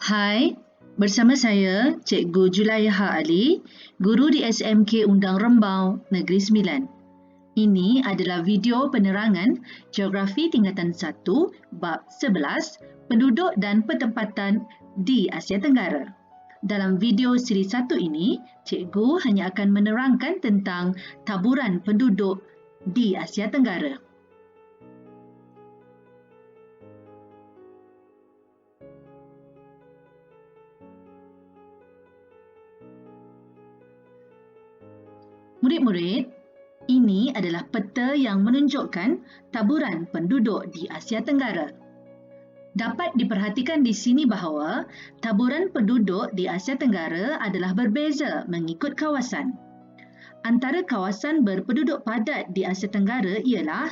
Hai, bersama saya Cikgu Julaiha Ali, guru di SMK Undang Rembau Negeri Sembilan. Ini adalah video penerangan Geografi Tingkatan 1 Bab 11 Penduduk dan Pertempatan di Asia Tenggara. Dalam video siri 1 ini, Cikgu hanya akan menerangkan tentang taburan penduduk di Asia Tenggara. Murid-murid, ini adalah peta yang menunjukkan taburan penduduk di Asia Tenggara. Dapat diperhatikan di sini bahawa taburan penduduk di Asia Tenggara adalah berbeza mengikut kawasan. Antara kawasan berpenduduk padat di Asia Tenggara ialah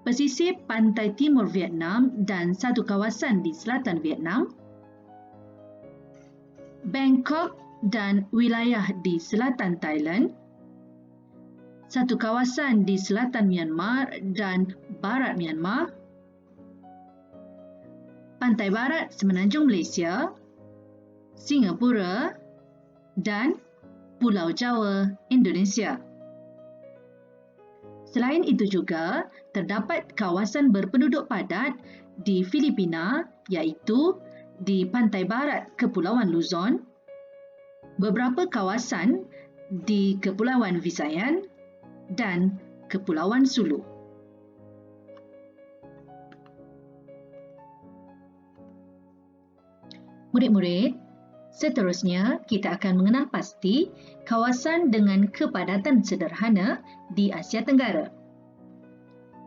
pesisir pantai timur Vietnam dan satu kawasan di selatan Vietnam, Bangkok dan wilayah di selatan Thailand, satu kawasan di selatan Myanmar dan barat Myanmar, pantai barat semenanjung Malaysia, Singapura dan Pulau Jawa, Indonesia. Selain itu juga, terdapat kawasan berpenduduk padat di Filipina iaitu di pantai barat Kepulauan Luzon, beberapa kawasan di Kepulauan Visayan dan Kepulauan Sulu. Murid-murid, seterusnya kita akan mengenal pasti kawasan dengan kepadatan sederhana di Asia Tenggara.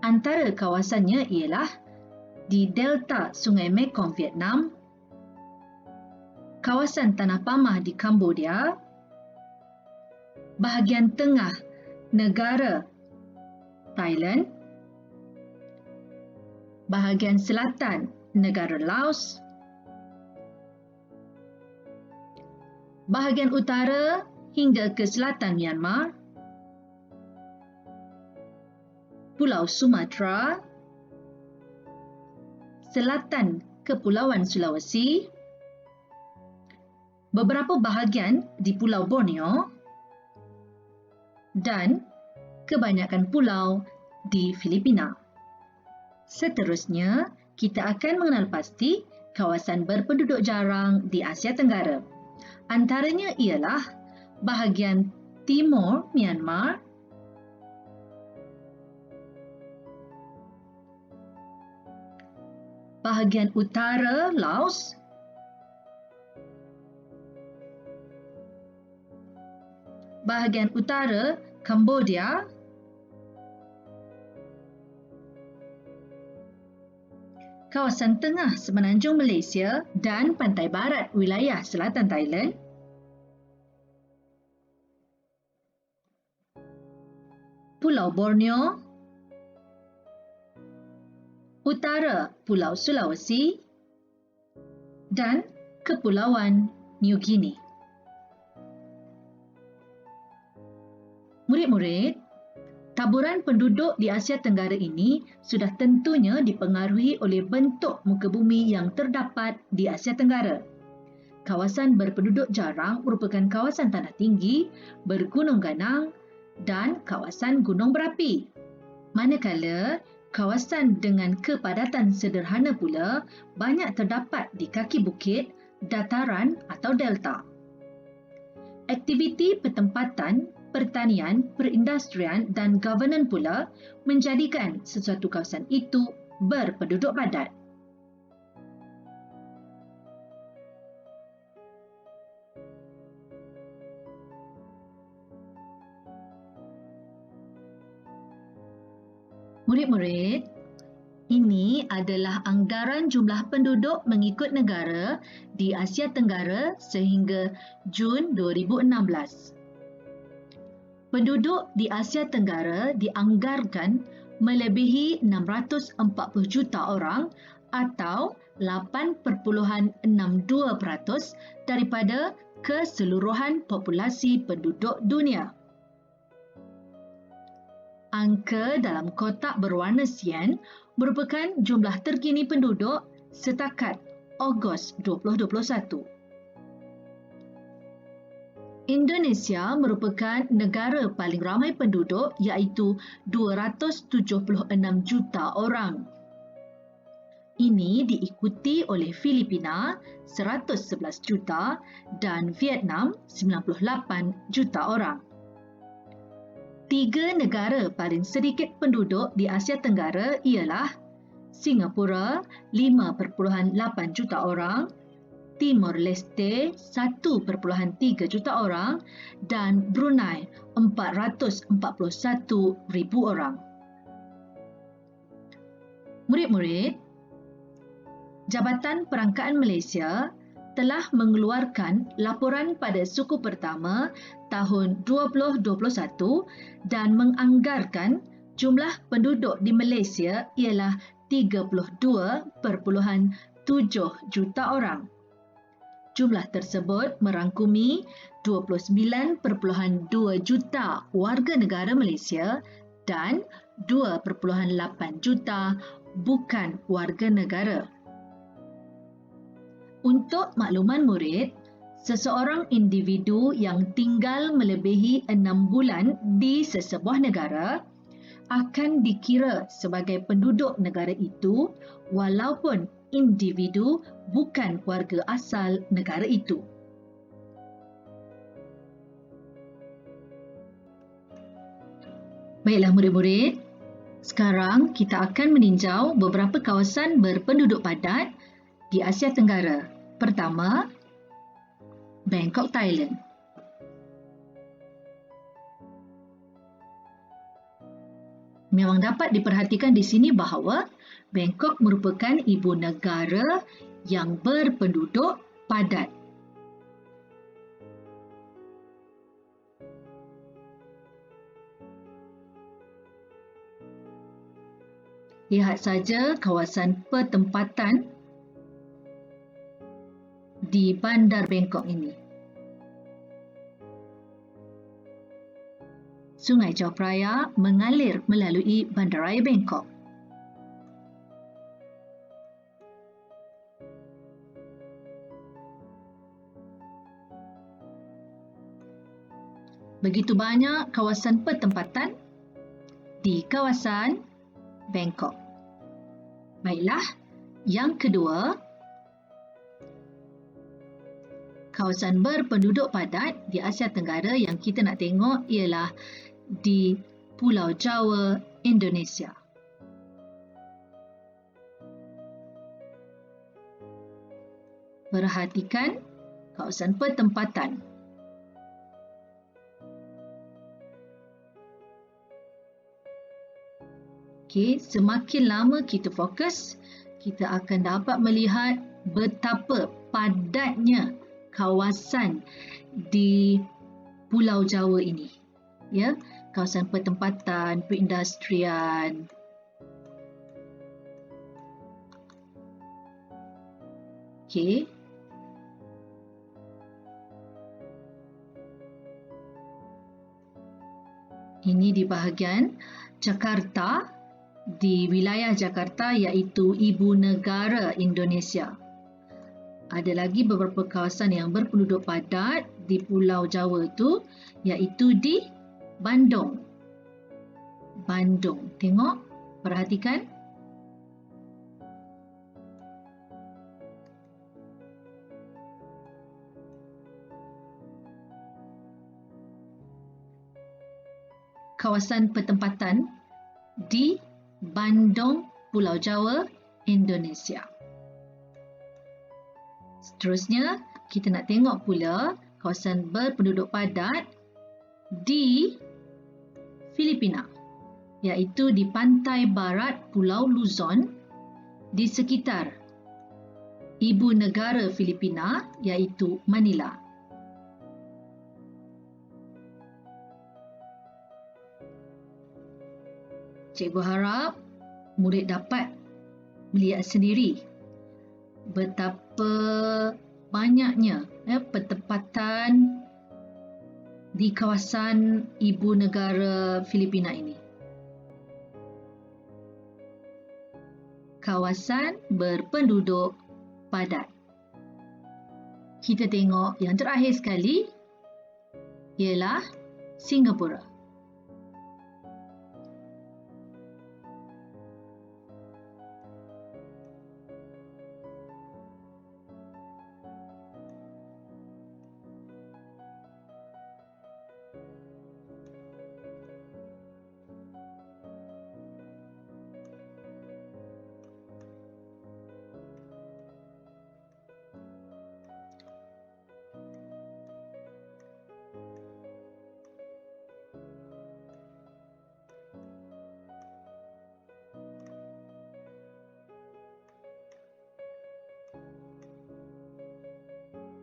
Antara kawasannya ialah di Delta Sungai Mekong, Vietnam, kawasan Tanah Pamah di Cambodia, bahagian tengah negara Thailand, bahagian selatan negara Laos, bahagian utara hingga ke selatan Myanmar, Pulau Sumatera, selatan Kepulauan Sulawesi, beberapa bahagian di Pulau Borneo dan kebanyakan pulau di Filipina. Seterusnya, kita akan mengenal pasti kawasan berpenduduk jarang di Asia Tenggara. Antaranya ialah bahagian timur Myanmar, bahagian utara Laos, bahagian utara Cambodia, kawasan tengah semenanjung Malaysia dan pantai barat wilayah selatan Thailand, Pulau Borneo, utara Pulau Sulawesi dan Kepulauan New Guinea. Murid-murid, taburan penduduk di Asia Tenggara ini sudah tentunya dipengaruhi oleh bentuk muka bumi yang terdapat di Asia Tenggara. Kawasan berpenduduk jarang merupakan kawasan tanah tinggi, bergunung ganang dan kawasan gunung berapi. Manakala kawasan dengan kepadatan sederhana pula banyak terdapat di kaki bukit, dataran atau delta. Aktiviti pertempatan, pertanian, perindustrian dan governance pula menjadikan sesuatu kawasan itu berpenduduk padat. Murid-murid, ini adalah anggaran jumlah penduduk mengikut negara di Asia Tenggara sehingga Jun 2016. Penduduk di Asia Tenggara dianggarkan melebihi 640 juta orang atau 8.62% daripada keseluruhan populasi penduduk dunia. Angka dalam kotak berwarna sian merupakan jumlah terkini penduduk setakat Ogos 2021. Indonesia merupakan negara paling ramai penduduk iaitu 276 juta orang. Ini diikuti oleh Filipina 111 juta dan Vietnam 98 juta orang. 3 negara paling sedikit penduduk di Asia Tenggara ialah Singapura 5.8 juta orang, Timor Leste 1.3 juta orang dan Brunei 441,000 orang. Murid-murid, Jabatan Perangkaan Malaysia telah mengeluarkan laporan pada suku pertama tahun 2021 dan menganggarkan jumlah penduduk di Malaysia ialah 32.7 juta orang. Jumlah tersebut merangkumi 29.2 juta warga negara Malaysia dan 2.8 juta bukan warga negara. Untuk makluman murid, seseorang individu yang tinggal melebihi 6 bulan di sesebuah negara akan dikira sebagai penduduk negara itu walaupun individu bukan warga asal negara itu. Baiklah murid-murid, sekarang kita akan meninjau beberapa kawasan berpenduduk padat di Asia Tenggara. Pertama, Bangkok, Thailand. Memang dapat diperhatikan di sini bahawa Bangkok merupakan ibu negara yang berpenduduk padat. Lihat saja kawasan pertempatan di Bandar Bangkok ini. Sungai Chao Phraya mengalir melalui Bandaraya Bangkok. Begitu banyak kawasan pertempatan di kawasan Bangkok. Baiklah, yang kedua, kawasan berpenduduk padat di Asia Tenggara yang kita nak tengok ialah di Pulau Jawa, Indonesia. Perhatikan kawasan pertempatan. Okey, semakin lama kita fokus, kita akan dapat melihat betapa padatnya kawasan di Pulau Jawa ini. Ya, kawasan pertempatan, perindustrian. Okey. Ini di bahagian Jakarta, di wilayah Jakarta iaitu ibu negara Indonesia. Ada lagi beberapa kawasan yang berpenduduk padat di Pulau Jawa itu iaitu di Bandung. Bandung. Tengok, perhatikan. Kawasan pertempatan di Bandung, Pulau Jawa, Indonesia. Seterusnya, kita nak tengok pula kawasan berpenduduk padat di Filipina, iaitu di pantai barat Pulau Luzon di sekitar ibu negara Filipina iaitu Manila. Cikgu harap murid dapat melihat sendiri betapa banyaknya pertempatan di kawasan ibu negara Filipina ini. Kawasan berpenduduk padat. Kita tengok yang terakhir sekali ialah Singapura.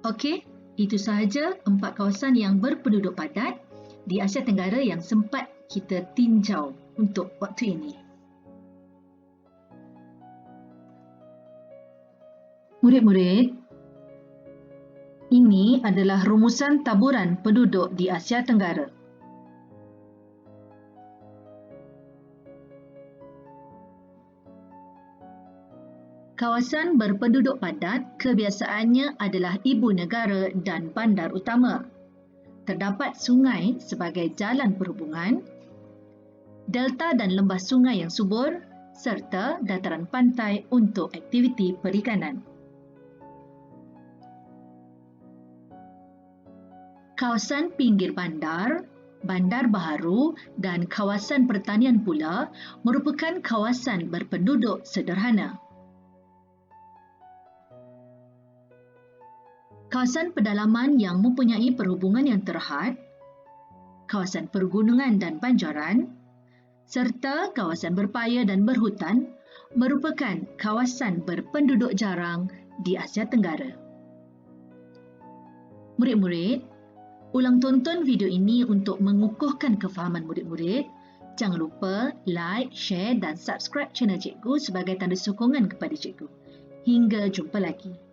Okey, itu sahaja 4 kawasan yang berpenduduk padat di Asia Tenggara yang sempat kita tinjau untuk waktu ini. Murid-murid, ini adalah rumusan taburan penduduk di Asia Tenggara. Kawasan berpenduduk padat kebiasaannya adalah ibu negara dan bandar utama. Terdapat sungai sebagai jalan perhubungan, delta dan lembah sungai yang subur, serta dataran pantai untuk aktiviti perikanan. Kawasan pinggir bandar, bandar baharu dan kawasan pertanian pula merupakan kawasan berpenduduk sederhana. Kawasan pedalaman yang mempunyai perhubungan yang terhad, kawasan pergunungan dan banjaran, serta kawasan berpaya dan berhutan merupakan kawasan berpenduduk jarang di Asia Tenggara. Murid-murid, ulang tonton video ini untuk mengukuhkan kefahaman murid-murid. Jangan lupa like, share dan subscribe channel cikgu sebagai tanda sokongan kepada cikgu. Hingga jumpa lagi.